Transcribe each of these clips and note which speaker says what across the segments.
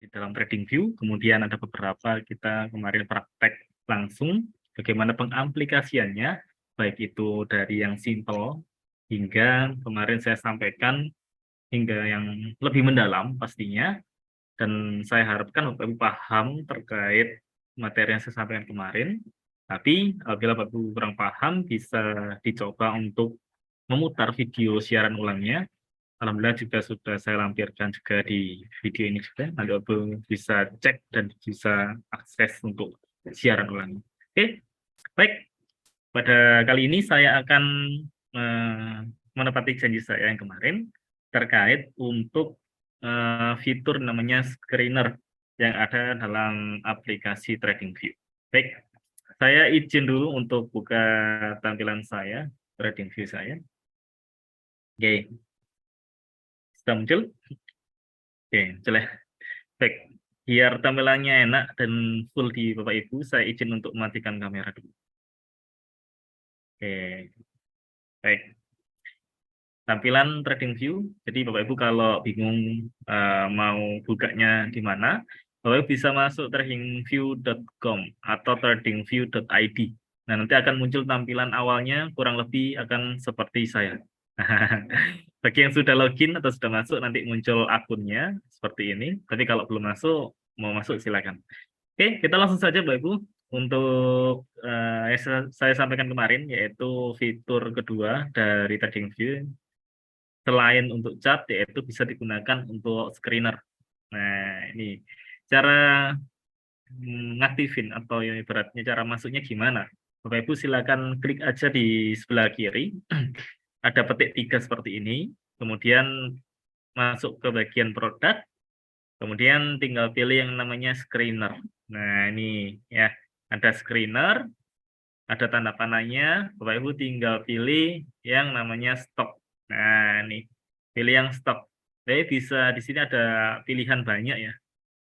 Speaker 1: dalam TradingView, kemudian ada beberapa kita kemarin praktek langsung bagaimana pengaplikasiannya, baik itu dari yang simple hingga kemarin saya sampaikan hingga yang lebih mendalam pastinya, dan saya harapkan Bapak Ibu paham terkait materi yang saya sampaikan kemarin. Tapi apabila Bapak Ibu kurang paham, bisa dicoba untuk memutar video siaran ulangnya. Alhamdulillah juga sudah saya lampirkan juga di video ini juga. Nanti Bapak Ibu bisa cek dan bisa akses untuk siaran ulangnya. Oke, baik. Pada kali ini saya akan menepati janji saya yang kemarin terkait untuk fitur namanya screener yang ada dalam aplikasi TradingView. Baik, saya izin dulu untuk buka tampilan saya, TradingView saya. Oke, sudah muncul? Oke, jelas. Baik, biar tampilannya enak dan full di Bapak Ibu, saya izin untuk mematikan kamera dulu. Oke, baik. Tampilan TradingView. Jadi Bapak Ibu kalau bingung mau bukanya di mana, Bapak Ibu bisa masuk tradingview.com atau tradingview.id. Nah, nanti akan muncul tampilan awalnya kurang lebih akan seperti saya. Bagi yang sudah login atau sudah masuk, nanti muncul akunnya seperti ini. Tapi kalau belum masuk, mau masuk silakan. Oke, kita langsung saja Bapak Ibu untuk saya sampaikan kemarin, yaitu fitur kedua dari TradingView. Selain untuk chat, yaitu bisa digunakan untuk screener. Nah, ini cara ngaktifin atau ya ibaratnya cara masuknya gimana. Bapak Ibu silakan klik aja di sebelah kiri, ada petik 3 seperti ini, kemudian masuk ke bagian produk, kemudian tinggal pilih yang namanya screener. Nah, ini ya, ada screener, ada tanda panahnya, Bapak Ibu tinggal pilih yang namanya stok. Nah, ini pilih yang stok. Jadi bisa di sini ada pilihan banyak ya.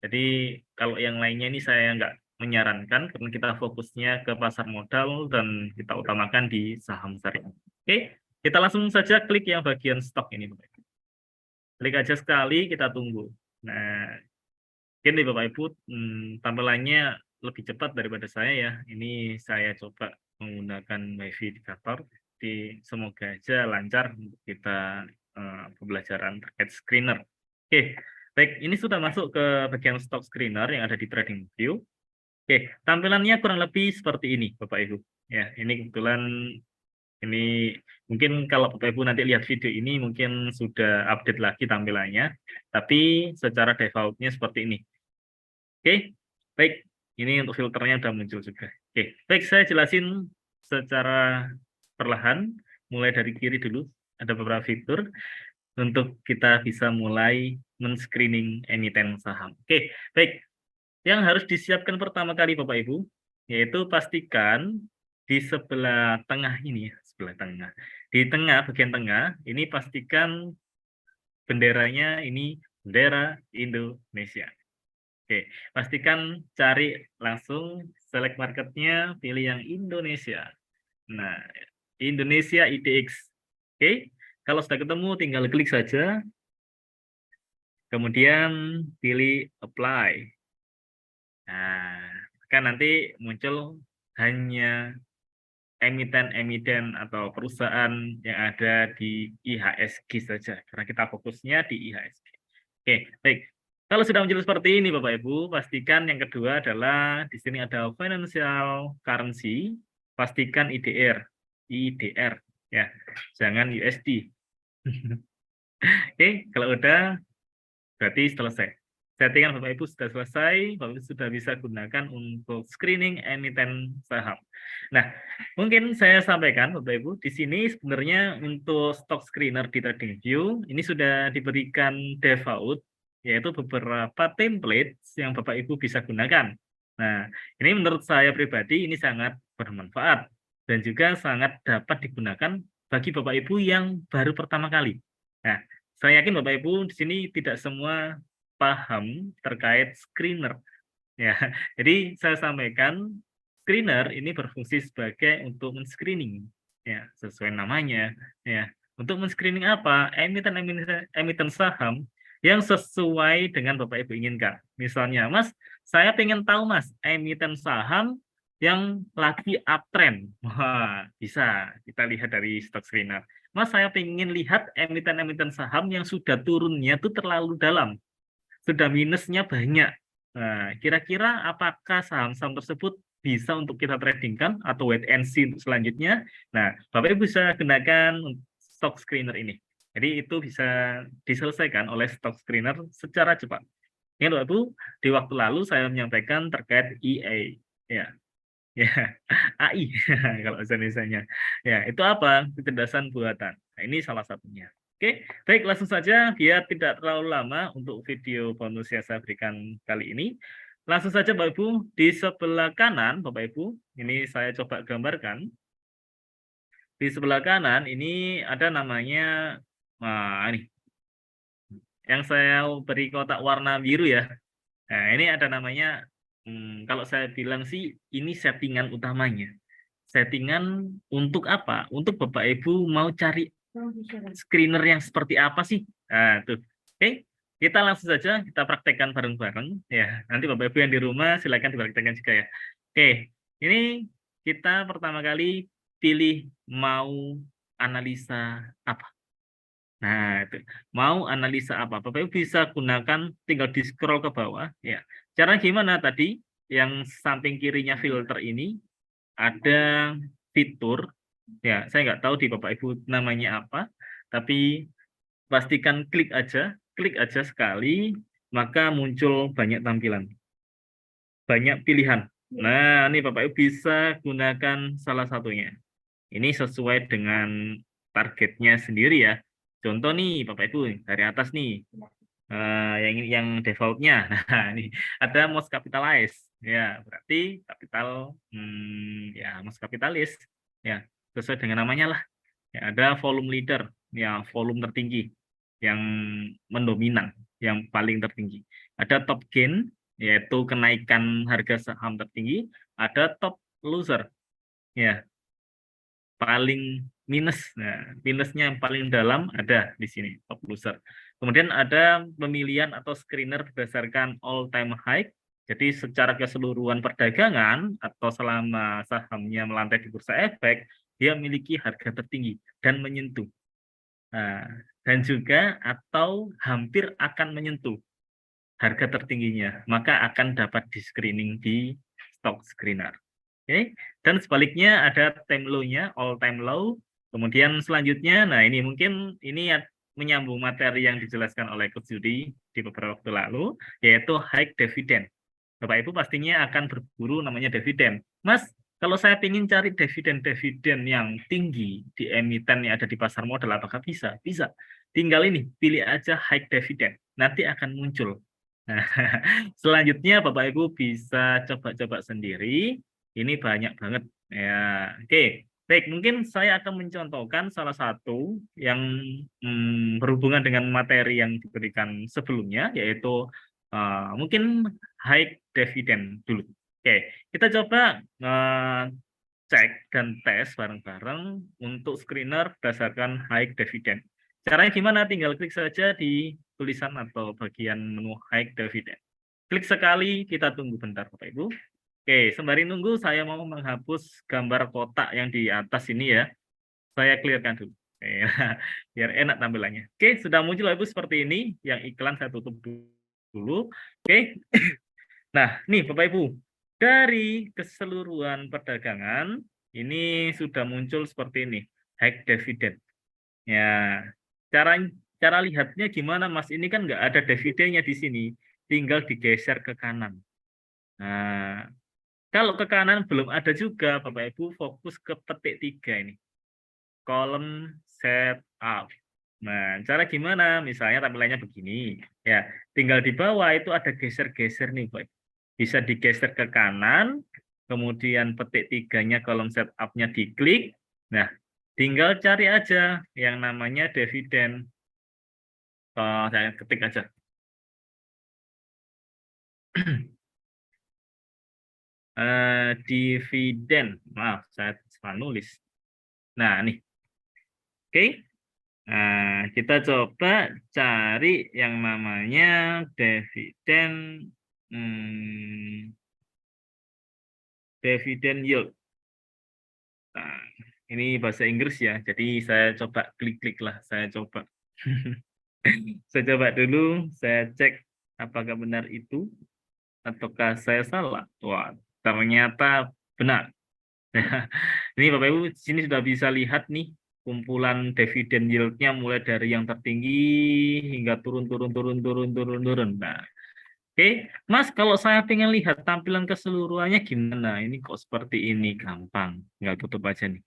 Speaker 1: Jadi kalau yang lainnya ini saya nggak menyarankan karena kita fokusnya ke pasar modal dan kita utamakan di saham syariah. Oke, kita langsung saja klik yang bagian stok ini, Bapak Ibu. Klik aja sekali, kita tunggu. Nah, mungkin nih Bapak Ibu tampilannya lebih cepat daripada saya ya. Ini saya coba menggunakan WiFi di kantor. Jadi semoga aja lancar untuk kita pembelajaran terkait screener. Oke, baik. Ini sudah masuk ke bagian stock screener yang ada di TradingView. Oke, tampilannya kurang lebih seperti ini, Bapak Ibu. Ya, ini kebetulan ini mungkin kalau Bapak Ibu nanti lihat video ini mungkin sudah update lagi tampilannya. Tapi secara defaultnya seperti ini. Oke, baik. Ini untuk filternya sudah muncul juga. Oke, baik. Saya jelasin secara perlahan, mulai dari kiri dulu. Ada beberapa fitur untuk kita bisa mulai men-screening emiten saham. Oke, baik. Yang harus disiapkan pertama kali Bapak Ibu, yaitu pastikan di sebelah tengah ini, sebelah tengah. Di tengah, bagian tengah, ini pastikan benderanya ini bendera Indonesia. Oke, pastikan cari langsung select marketnya, pilih yang Indonesia. Nah, Indonesia IDX. Oke, kalau sudah ketemu tinggal klik saja. Kemudian pilih apply. Nah, kan nanti muncul hanya emiten-emiten atau perusahaan yang ada di IHSG saja, karena kita fokusnya di IHSG. Oke, baik. Kalau sudah muncul seperti ini, Bapak Ibu, pastikan yang kedua adalah di sini ada financial currency, pastikan IDR, ya, jangan USD. Oke, kalau udah berarti selesai. Settingan Bapak Ibu sudah selesai, Bapak Ibu sudah bisa gunakan untuk screening emiten saham. Nah, mungkin saya sampaikan Bapak Ibu, di sini sebenarnya untuk stock screener di TradingView, ini sudah diberikan default, yaitu beberapa template yang Bapak Ibu bisa gunakan. Nah, ini menurut saya pribadi ini sangat bermanfaat dan juga sangat dapat digunakan bagi Bapak Ibu yang baru pertama kali. Nah, saya yakin Bapak Ibu di sini tidak semua paham terkait screener. Ya, jadi saya sampaikan screener ini berfungsi sebagai untuk men-screening, ya sesuai namanya. Ya, untuk men-screening apa? Emiten saham yang sesuai dengan Bapak Ibu inginkan. Misalnya, Mas, saya pengen tahu Mas, emiten saham yang lagi uptrend. Wah, bisa kita lihat dari stock screener. Mas, saya pengen lihat emiten-emiten saham yang sudah turunnya itu terlalu dalam, sudah minusnya banyak. Nah, kira-kira apakah saham-saham tersebut bisa untuk kita tradingkan atau wait and see untuk selanjutnya? Nah, Bapak Ibu bisa gunakan stock screener ini. Jadi itu bisa diselesaikan oleh stock screener secara cepat. Ingat Bapak Ibu, di waktu lalu saya menyampaikan terkait EA, ya, ya, AI kalau bahasa Indonesianya. Ya, itu apa? Kecerdasan buatan. Nah, ini salah satunya. Oke, baik langsung saja biar tidak terlalu lama untuk video bonus yang saya berikan kali ini. Langsung saja Bapak Ibu, di sebelah kanan Bapak Ibu, ini saya coba gambarkan. Di sebelah kanan ini ada namanya, nah ini, yang saya beri kotak warna biru ya. Nah, ini ada namanya, kalau saya bilang sih, ini settingan utamanya. Settingan untuk apa? Untuk Bapak Ibu mau cari screener yang seperti apa sih? Nah, tuh. Oke, kita langsung saja kita praktekkan bareng-bareng. Ya, nanti Bapak Ibu yang di rumah silakan dipraktekkan juga ya. Oke, ini kita pertama kali pilih mau analisa apa. Nah, itu. Mau analisa apa? Bapak Ibu bisa gunakan, tinggal di scroll ke bawah. Ya. Caranya gimana tadi? Yang samping kirinya filter ini ada fitur. Ya, saya nggak tahu di Bapak Ibu namanya apa, tapi pastikan klik aja sekali, maka muncul banyak tampilan, banyak pilihan. Nah, ini Bapak Ibu bisa gunakan salah satunya. Ini sesuai dengan targetnya sendiri ya. Contoh nih Bapak Ibu dari atas nih, yang defaultnya. Nah, ini ada most capitalize. Ya, berarti kapital, ya most kapitalis. Ya, sesuai dengan namanya lah. Ya, ada volume leader, ya volume tertinggi, yang mendominan, yang paling tertinggi. Ada top gain, yaitu kenaikan harga saham tertinggi. Ada top loser, ya paling minus. Nah, minusnya yang paling dalam ada di sini, top loser. Kemudian ada pemilihan atau screener berdasarkan all time high. Jadi secara keseluruhan perdagangan atau selama sahamnya melantai di bursa efek, dia memiliki harga tertinggi dan menyentuh. Nah, dan juga atau hampir akan menyentuh harga tertingginya, maka akan dapat di screening di stock screener. Oke, dan sebaliknya ada time low-nya, all time low. Kemudian selanjutnya, nah ini mungkin ini menyambung materi yang dijelaskan oleh Coach Yudi di beberapa waktu lalu, yaitu high dividend. Bapak Ibu pastinya akan berburu namanya dividen. Mas, kalau saya ingin cari dividen-dividen yang tinggi di emiten yang ada di pasar modal, apakah bisa? Bisa. Tinggal ini, pilih aja high dividend. Nanti akan muncul. Nah, selanjutnya Bapak Ibu bisa coba-coba sendiri. Ini banyak banget. Ya, oke. Baik, mungkin saya akan mencontohkan salah satu yang berhubungan dengan materi yang diberikan sebelumnya, yaitu mungkin high dividend dulu. Oke, kita coba cek dan tes bareng-bareng untuk screener berdasarkan high dividend. Caranya gimana? Tinggal klik saja di tulisan atau bagian menu high dividend. Klik sekali, kita tunggu bentar Bapak Ibu. Oke, sembari nunggu saya mau menghapus gambar kotak yang di atas ini ya. Saya clearkan dulu. Oke, biar enak tampilannya. Oke, sudah muncul Bapak Ibu seperti ini. Yang iklan saya tutup dulu. Oke. Nah, nih Bapak Ibu, dari keseluruhan perdagangan ini sudah muncul seperti ini, high dividend. Ya, cara cara lihatnya gimana Mas? Ini kan nggak ada dividennya di sini, tinggal digeser ke kanan. Nah, kalau ke kanan belum ada juga, Bapak Ibu fokus ke petik 3 ini, kolom setup. Nah, cara gimana? Misalnya tampilannya begini, ya, tinggal di bawah itu ada geser-geser nih, Pak. Bisa digeser ke kanan, kemudian petik 3-nya kolom setup-nya diklik. Nah, tinggal cari aja yang namanya dividen. Saya ketik aja. Dividen. Maaf, saya salah nulis. Nah, nih. Oke. Nah, kita coba cari yang namanya dividen dividen yield. Nah, ini bahasa Inggris ya, jadi saya coba klik-klik lah, saya coba. Saya coba dulu, saya cek apakah benar itu, ataukah saya salah. Wah, ternyata benar. Ini Bapak Ibu, di sini sudah bisa lihat nih, kumpulan dividen yield-nya mulai dari yang tertinggi hingga turun. Nah, oke, Mas, kalau saya pengen lihat tampilan keseluruhannya gimana? Ini kok seperti ini, gampang. Nggak tutup aja nih.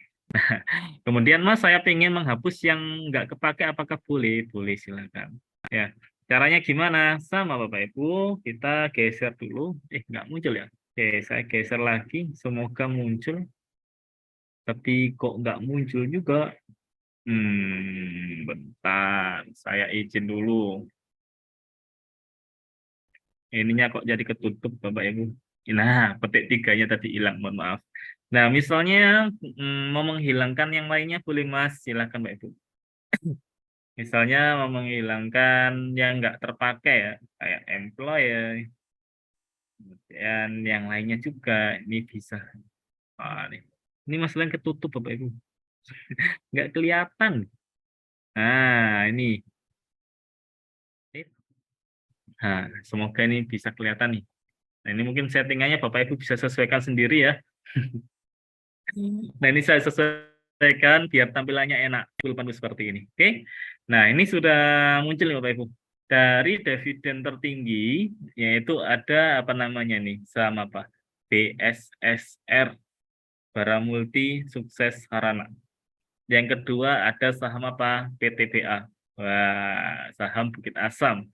Speaker 1: Kemudian Mas, saya pengen menghapus yang nggak kepake, apakah boleh? Boleh, silakan. Ya, caranya gimana? Sama Bapak Ibu, kita geser dulu. Nggak muncul ya? Oke, saya geser lagi. Semoga muncul. Tapi kok nggak muncul juga? Bentar. Saya izin dulu. Ininya kok jadi ketutup, Bapak Ibu. Nah, petik tiganya tadi hilang, mohon maaf. Nah, misalnya mau menghilangkan yang lainnya boleh Mas, silakan Mbak Ibu. Misalnya mau menghilangkan yang nggak terpakai ya, kayak employee, dan yang lainnya juga, ini bisa. Ini masalah yang ketutup Bapak Ibu, nggak kelihatan. Nah, ini. Nah, semoga ini bisa kelihatan nih. Nah, ini mungkin settingannya Bapak Ibu bisa sesuaikan sendiri ya. Nah, ini saya sesuaikan biar tampilannya enak, full panel seperti ini. Oke. Nah, ini sudah muncul nih Bapak Ibu. Dari dividen tertinggi, yaitu ada apa namanya nih, saham apa? BSSR, Baramulti Sukses Harana. Yang kedua ada saham apa? PTBA. Wah, saham Bukit Asam.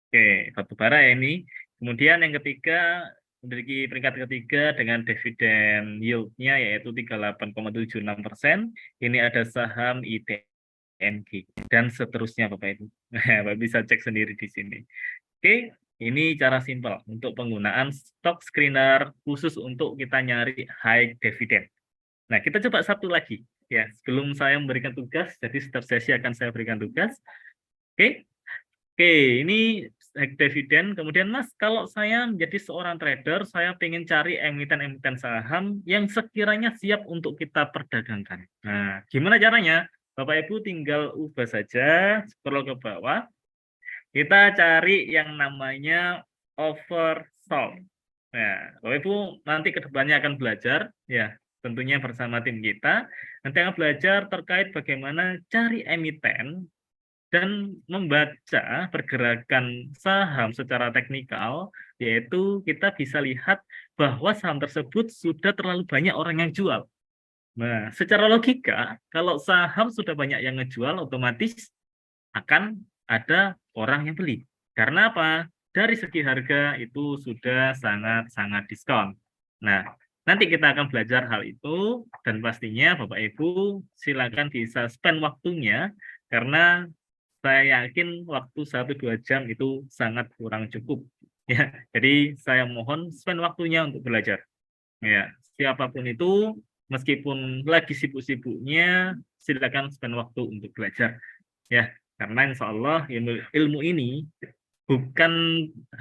Speaker 1: Oke, batubara ya ini. Kemudian yang ketiga, memiliki peringkat ketiga dengan dividen yield-nya yaitu 38,76%. Ini ada saham ITNG dan seterusnya Bapak Ibu. Bapak bisa cek sendiri di sini. Oke, ini cara simpel untuk penggunaan stock screener khusus untuk kita nyari high dividend. Nah, kita coba satu lagi. Ya, sebelum saya memberikan tugas, jadi setiap sesi akan saya berikan tugas. Oke, oke, ini high dividend. Kemudian Mas, kalau saya menjadi seorang trader, saya ingin cari emiten-emiten saham yang sekiranya siap untuk kita perdagangkan. Nah, gimana caranya? Bapak Ibu tinggal ubah saja, scroll ke bawah. Kita cari yang namanya oversold. Nah, Bapak Ibu nanti ke depannya akan belajar, ya tentunya bersama tim kita. Nanti akan belajar terkait bagaimana cari emiten dan membaca pergerakan saham secara teknikal, yaitu kita bisa lihat bahwa saham tersebut sudah terlalu banyak orang yang jual. Nah, secara logika, kalau saham sudah banyak yang ngejual, otomatis akan ada orang yang beli. Karena apa? Dari segi harga itu sudah sangat-sangat diskon. Nah, nanti kita akan belajar hal itu dan pastinya Bapak Ibu silakan bisa spend waktunya karena saya yakin waktu 1-2 jam itu sangat kurang cukup. Ya, jadi saya mohon spend waktunya untuk belajar. Ya, siapapun itu meskipun lagi sibuk-sibuknya silakan spend waktu untuk belajar. Ya, karena insya Allah ilmu ini bukan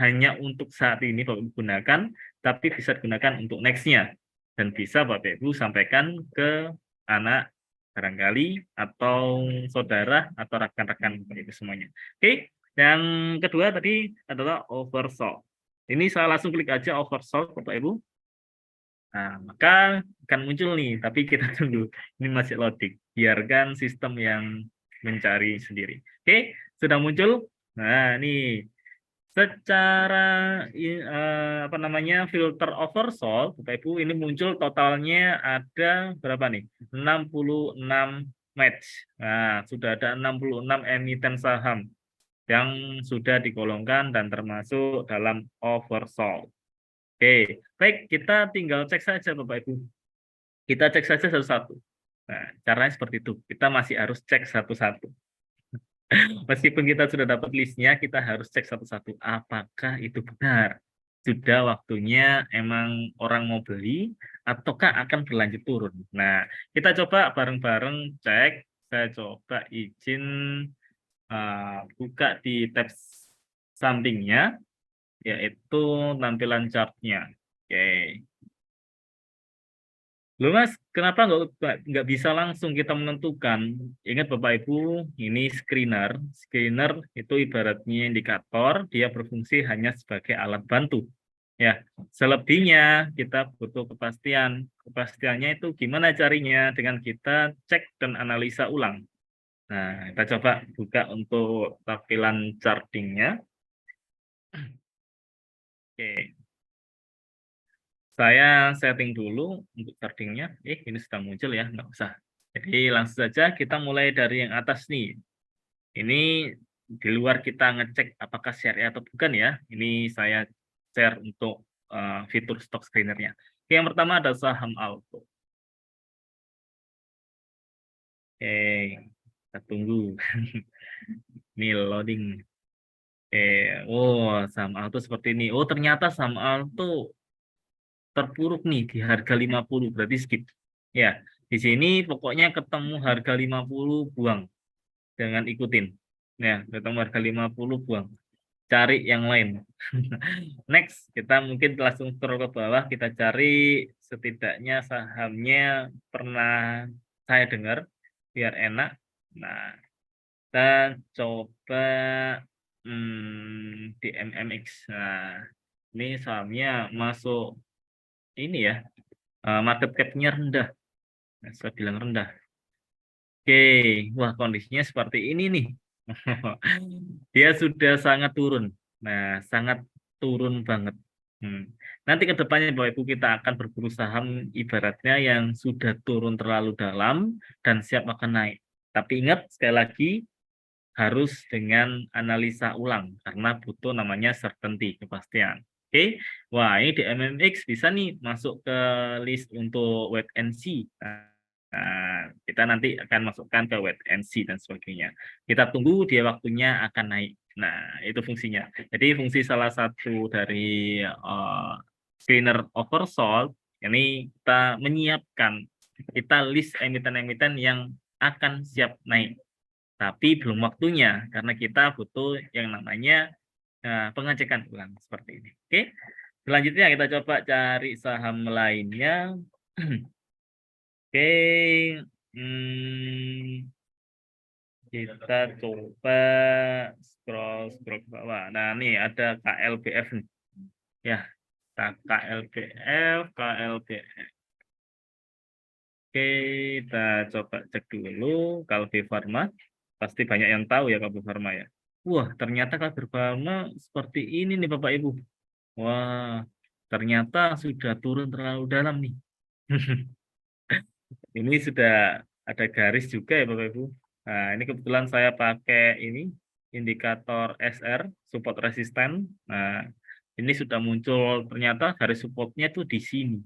Speaker 1: hanya untuk saat ini Bapak Ibu gunakan, tapi bisa digunakan untuk next-nya. Dan bisa Bapak Ibu sampaikan ke anak barangkali, atau saudara, atau rekan-rekan Bapak Ibu semuanya. Oke, yang kedua tadi adalah oversold. Ini saya langsung klik aja oversold Bapak Ibu. Nah, maka akan muncul nih, tapi kita tunggu. Ini masih loading. Biarkan sistem yang mencari sendiri. Oke, sudah muncul. Nah, ini secara apa namanya filter oversold, Bapak Ibu, ini muncul totalnya ada berapa nih? 66 match. Nah, sudah ada 66 emiten saham yang sudah digolongkan dan termasuk dalam oversold. Oke, baik, kita tinggal cek saja Bapak Ibu. Kita cek saja satu-satu. Nah, caranya seperti itu. Kita masih harus cek satu-satu. Meskipun kita sudah dapat listnya, kita harus cek satu-satu. Apakah itu benar? Sudah waktunya emang orang mau beli, ataukah akan berlanjut turun? Nah, kita coba bareng-bareng cek. Saya coba izin buka di tab sampingnya, yaitu tampilan chartnya. Oke. Loh Mas, kenapa nggak bisa langsung kita menentukan? Ingat Bapak Ibu, ini screener. Screener itu ibaratnya indikator, dia berfungsi hanya sebagai alat bantu. Ya, selebihnya kita butuh kepastian. Kepastiannya itu gimana carinya? Dengan kita cek dan analisa ulang. Nah, kita coba buka untuk tampilan chartingnya. Oke, saya setting dulu untuk chartingnya. Ini sudah muncul ya, nggak usah. Jadi langsung saja kita mulai dari yang atas nih. Ini di luar kita ngecek apakah share atau bukan ya. Ini saya share untuk fitur stock screener-nya. Oke, yang pertama ada saham Alto. Oke, kita tunggu. Ini loading. Oh, saham Alto seperti ini. Oh, ternyata saham Alto terpuruk nih di harga 50, berarti skip. Ya, di sini pokoknya ketemu harga 50 buang, jangan ikutin. Ya, ketemu harga 50 buang. Cari yang lain. Next, kita mungkin langsung scroll ke bawah, kita cari setidaknya sahamnya pernah saya dengar biar enak. Nah, kita coba di MMX. Nah, ini sahamnya masuk ini ya, market cap-nya rendah. Nah, saya bilang rendah. Oke, wah kondisinya seperti ini nih. Dia sudah sangat turun. Nah, sangat turun banget. Nanti ke depannya Bapak Ibu kita akan berburu saham ibaratnya yang sudah turun terlalu dalam dan siap akan naik. Tapi ingat sekali lagi harus dengan analisa ulang karena butuh namanya certainty, kepastian. Oke, wah ini di MMX bisa nih masuk ke list untuk wait and see. Nah, kita nanti akan masukkan ke wait and see dan sebagainya. Kita tunggu dia waktunya akan naik. Nah, itu fungsinya. Jadi fungsi salah satu dari screener oversold ini kita menyiapkan, kita list emiten-emiten yang akan siap naik. Tapi belum waktunya karena kita butuh yang namanya pengecekan ulang seperti ini. Oke. Selanjutnya kita coba cari saham lainnya. Oke. Kita coba scroll ke bawah. Nah, nih ada KLBF nih. Ya, KLBF. Oke, kita coba cek dulu Kalbe Farma. Pasti banyak yang tahu ya Kalbe Farma ya. Wah, ternyata Kalbe Farma seperti ini nih Bapak Ibu. Wah, ternyata sudah turun terlalu dalam nih. Ini sudah ada garis juga ya Bapak Ibu. Nah, ini kebetulan saya pakai ini indikator SR, support resisten. Nah, ini sudah muncul ternyata garis supportnya tuh di sini.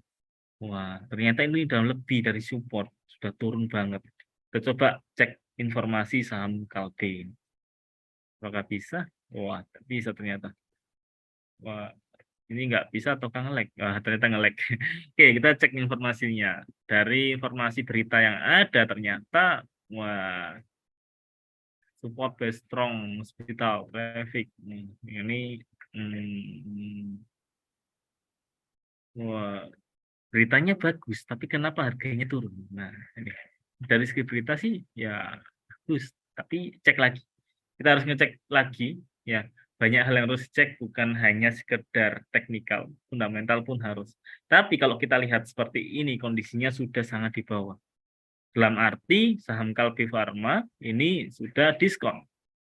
Speaker 1: Wah, ternyata ini udah lebih dari support, sudah turun banget. Kita coba cek informasi saham Kalbe. Apakah bisa? Wah, bisa ternyata. Wah, ini nggak bisa atau nge-lag? Ternyata nge-lag. Oke, kita cek informasinya. Dari informasi berita yang ada, ternyata wah, support based strong hospital traffic. Ini wah, beritanya bagus, tapi kenapa harganya turun? Nah, ini. Dari segi berita sih ya bagus, tapi cek lagi. Kita harus ngecek lagi, ya. Banyak hal yang harus cek, bukan hanya sekedar teknikal, fundamental pun harus. Tapi kalau kita lihat seperti ini, kondisinya sudah sangat di bawah. Dalam arti saham Kalbe Farma ini sudah diskon.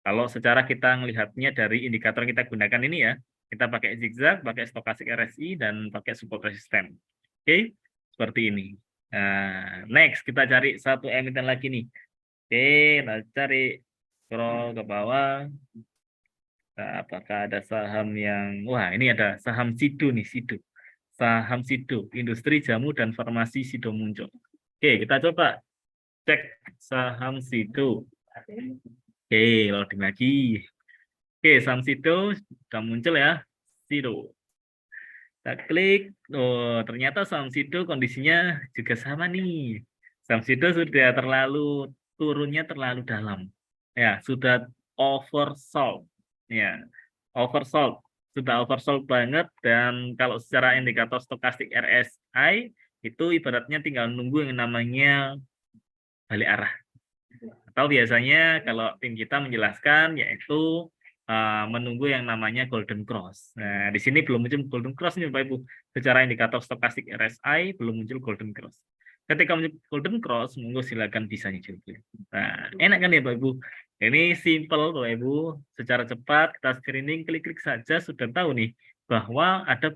Speaker 1: Kalau secara kita melihatnya dari indikator yang kita gunakan ini ya, kita pakai zigzag, pakai stokastik RSI, dan pakai support resisten. Oke, seperti ini. Nah, next kita cari satu emiten lagi nih. Oke, kita cari scroll ke bawah. Nah, apakah ada saham yang, wah ini ada saham Sido nih, Sido. Saham Sido, industri jamu dan farmasi Sido muncul. Oke, kita coba cek saham Sido. Oke, loading lagi. Oke, saham Sido sudah muncul ya, Sido. Kita klik, oh ternyata saham Sido kondisinya juga sama nih. Saham Sido sudah terlalu turunnya terlalu dalam. Ya, sudah oversold. Ya, oversold. Sudah oversold banget, dan kalau secara indikator stokastik RSI itu ibaratnya tinggal nunggu yang namanya balik arah. Atau biasanya kalau tim kita menjelaskan yaitu menunggu yang namanya golden cross. Nah, di sini belum muncul golden cross nih Bapak Ibu. Secara indikator stokastik RSI belum muncul golden cross. Ketika muncul golden cross, monggo silakan bisa nyicil. Nah, enak kan ya Bapak Ibu? Ini simple Bapak Ibu, secara cepat kita screening, klik-klik saja sudah tahu nih bahwa ada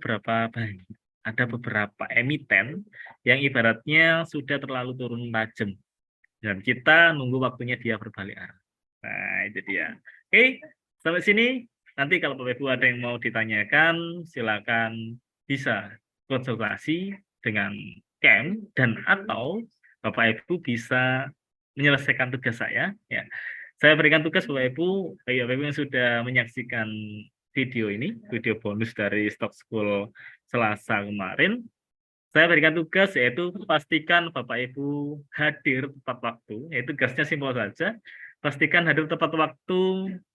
Speaker 1: beberapa emiten yang ibaratnya sudah terlalu turun tajam dan kita nunggu waktunya dia berbalik arah. Nah, itu dia. Oke, sampai sini. Nanti kalau Bapak Ibu ada yang mau ditanyakan, silakan bisa konsultasi dengan Camp, dan atau Bapak Ibu bisa menyelesaikan tugas saya. Ya, saya berikan tugas Bapak Ibu, bagi Bapak Ibu yang sudah menyaksikan video ini, video bonus dari Stock School Selasa kemarin. Saya berikan tugas yaitu pastikan Bapak Ibu hadir tepat waktu, yaitu tugasnya simpel saja. Pastikan hadir tepat waktu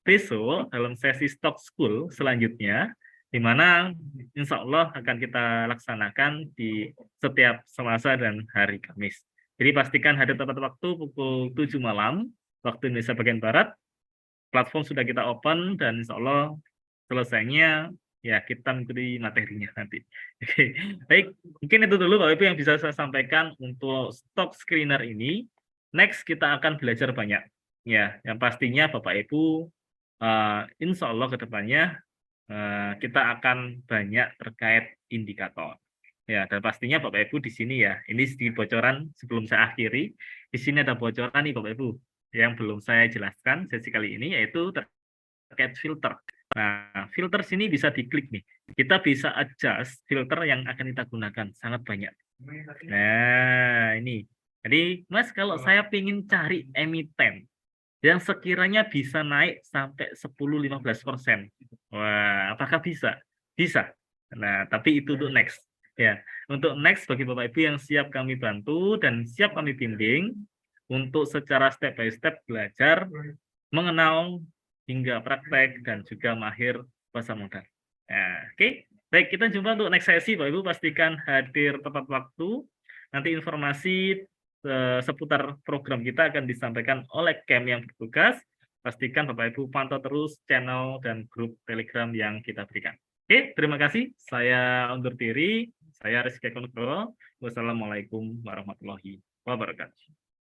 Speaker 1: besok dalam sesi Stock School selanjutnya, di mana insya Allah akan kita laksanakan di setiap Selasa dan hari Kamis. Jadi pastikan hadir tepat waktu pukul 7 malam, waktu Indonesia bagian Barat. Platform sudah kita open, dan insya Allah selesainya ya kita mengikuti materinya nanti. Oke, baik, mungkin itu dulu Bapak Ibu yang bisa saya sampaikan untuk stock screener ini. Next kita akan belajar banyak. Ya, yang pastinya Bapak Ibu insya Allah ke depannya kita akan banyak terkait indikator. Ya, dan pastinya Bapak Ibu di sini ya, ini sedikit bocoran sebelum saya akhiri. Di sini ada bocoran nih Bapak Ibu yang belum saya jelaskan sesi kali ini, yaitu terkait filter. Nah, filter sini bisa diklik nih. Kita bisa adjust filter yang akan kita gunakan. Sangat banyak. Nah, ini. Jadi, Mas, kalau saya ingin cari emiten yang sekiranya bisa naik sampai 10-15%. Wah, apakah bisa? Bisa. Nah, tapi itu untuk next. Ya, untuk next bagi Bapak Ibu yang siap kami bantu dan siap kami bimbing untuk secara step by step belajar mengenal hingga praktek dan juga mahir pasar modal. Nah, oke. Baik, kita jumpa untuk next sesi. Bapak Ibu pastikan hadir tepat waktu. Nanti informasi seputar program kita akan disampaikan oleh Camp yang bertugas. Pastikan Bapak Ibu pantau terus channel dan grup Telegram yang kita berikan. Oke, terima kasih. Saya undur diri. Saya Rizky Konugro. Wassalamualaikum warahmatullahi wabarakatuh.